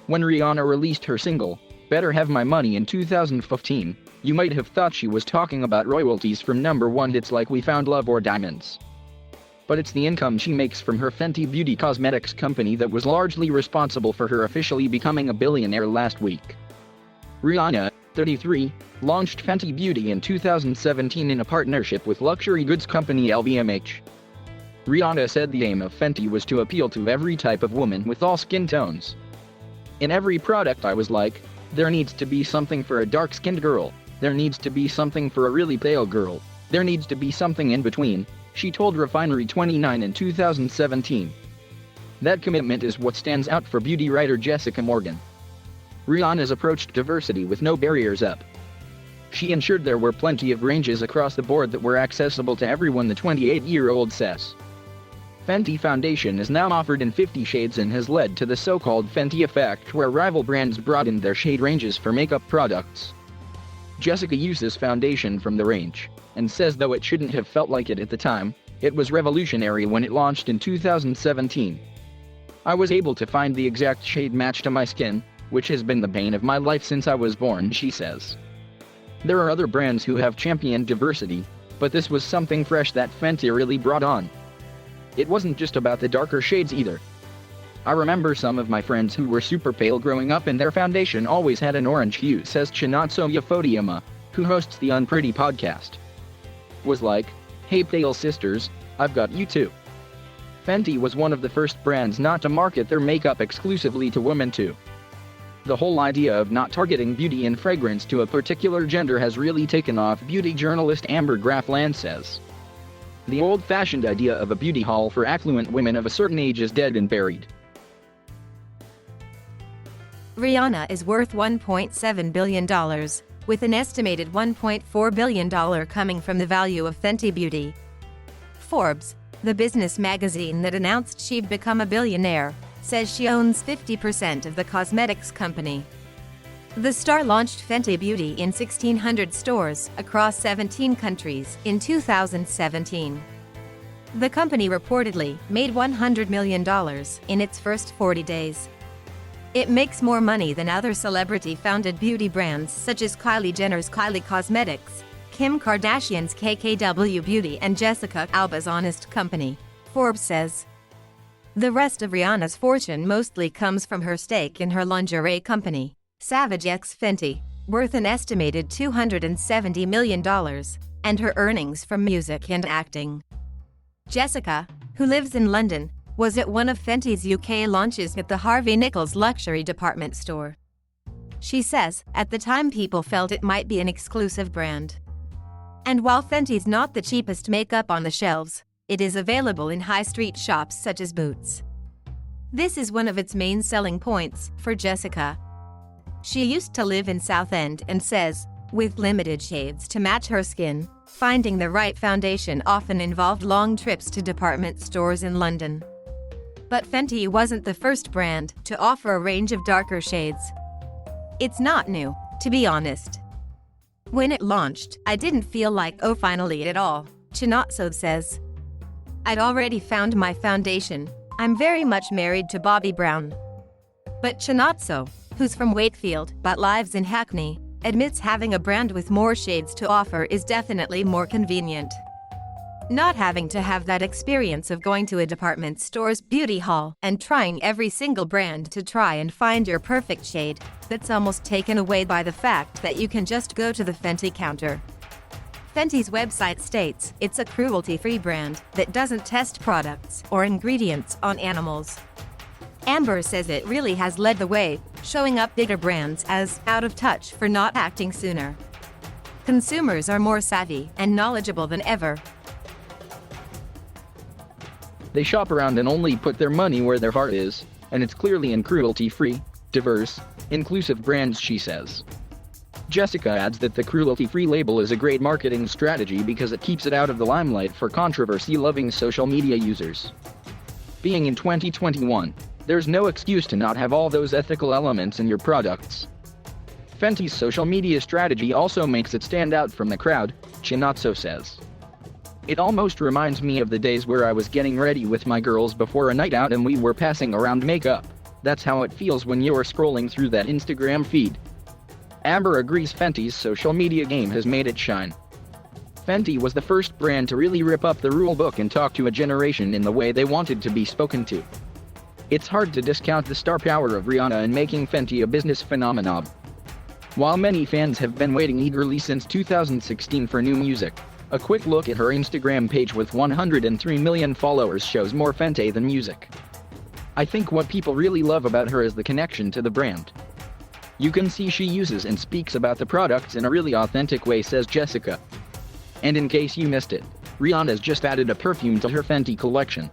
When Rihanna released her single, Better Have My Money in 2015, you might have thought she was talking about royalties from #1 hits like We Found Love or Diamonds. But it's the income she makes from her Fenty Beauty cosmetics company that was largely responsible for her officially becoming a billionaire last week. Rihanna, 33, launched Fenty Beauty in 2017 in a partnership with luxury goods company LVMH. Rihanna said the aim of Fenty was to appeal to every type of woman with all skin tones. In every product I was like, there needs to be something for a dark-skinned girl, there needs to be something for a really pale girl, there needs to be something in between, she told Refinery 29 in 2017. That commitment is what stands out for beauty writer Jessica Morgan. Rihanna's approached diversity with no barriers up. She ensured there were plenty of ranges across the board that were accessible to everyone, the 28-year-old says. Fenty foundation is now offered in 50 shades and has led to the so-called Fenty effect, where rival brands broadened their shade ranges for makeup products. Jessica uses foundation from the range, and says though it shouldn't have felt like it at the time, it was revolutionary when it launched in 2017. I was able to find the exact shade match to my skin, which has been the bane of my life since I was born, she says. There are other brands who have championed diversity, but this was something fresh that Fenty really brought on. It wasn't just about the darker shades either. I remember some of my friends who were super pale growing up and their foundation always had an orange hue, says Chinatso Yafodiama, who hosts the Unpretty podcast. Was like, hey pale sisters, I've got you too. Fenty was one of the first brands not to market their makeup exclusively to women too. The whole idea of not targeting beauty and fragrance to a particular gender has really taken off, beauty journalist Amber Graffland says. The old-fashioned idea of a beauty hall for affluent women of a certain age is dead and buried. Rihanna is worth $1.7 billion, with an estimated $1.4 billion coming from the value of Fenty Beauty. Forbes, the business magazine that announced she'd become a billionaire, says she owns 50% of the cosmetics company. The star launched Fenty Beauty in 1,600 stores across 17 countries in 2017. The company reportedly made $100 million in its first 40 days. It makes more money than other celebrity-founded beauty brands such as Kylie Jenner's Kylie Cosmetics, Kim Kardashian's KKW Beauty, and Jessica Alba's Honest Company, Forbes says. The rest of Rihanna's fortune mostly comes from her stake in her lingerie company, Savage X Fenty, worth an estimated $270 million, and her earnings from music and acting. Jessica, who lives in London, was at one of Fenty's UK launches at the Harvey Nichols luxury department store. She says, at the time people felt it might be an exclusive brand. And while Fenty's not the cheapest makeup on the shelves, it is available in high street shops such as Boots. This is one of its main selling points for Jessica. She used to live in Southend and says, with limited shades to match her skin, finding the right foundation often involved long trips to department stores in London. But Fenty wasn't the first brand to offer a range of darker shades. It's not new, to be honest. When it launched, I didn't feel like, oh finally at all, Chinatso says. I'd already found my foundation. I'm very much married to Bobbi Brown. But Chinatso, who's from Wakefield but lives in Hackney, admits having a brand with more shades to offer is definitely more convenient. Not having to have that experience of going to a department store's beauty hall and trying every single brand to try and find your perfect shade, that's almost taken away by the fact that you can just go to the Fenty counter. Fenty's website states it's a cruelty-free brand that doesn't test products or ingredients on animals. Amber says it really has led the way, showing up bigger brands as out of touch for not acting sooner. Consumers are more savvy and knowledgeable than ever. They shop around and only put their money where their heart is, and it's clearly in cruelty-free, diverse, inclusive brands, she says. Jessica adds that the cruelty-free label is a great marketing strategy because it keeps it out of the limelight for controversy-loving social media users. Being in 2021, there's no excuse to not have all those ethical elements in your products. Fenty's social media strategy also makes it stand out from the crowd, Chinatso says. It almost reminds me of the days where I was getting ready with my girls before a night out and we were passing around makeup. That's how it feels when you're scrolling through that Instagram feed. Amber agrees Fenty's social media game has made it shine. Fenty was the first brand to really rip up the rulebook and talk to a generation in the way they wanted to be spoken to. It's hard to discount the star power of Rihanna in making Fenty a business phenomenon. While many fans have been waiting eagerly since 2016 for new music, a quick look at her Instagram page with 103 million followers shows more Fenty than music. I think what people really love about her is the connection to the brand. You can see she uses and speaks about the products in a really authentic way, says Jessica. And in case you missed it, Rihanna's just added a perfume to her Fenty collection.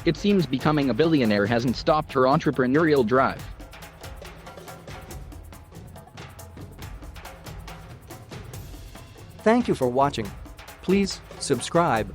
It seems becoming a billionaire hasn't stopped her entrepreneurial drive. Thank you for watching. Please subscribe.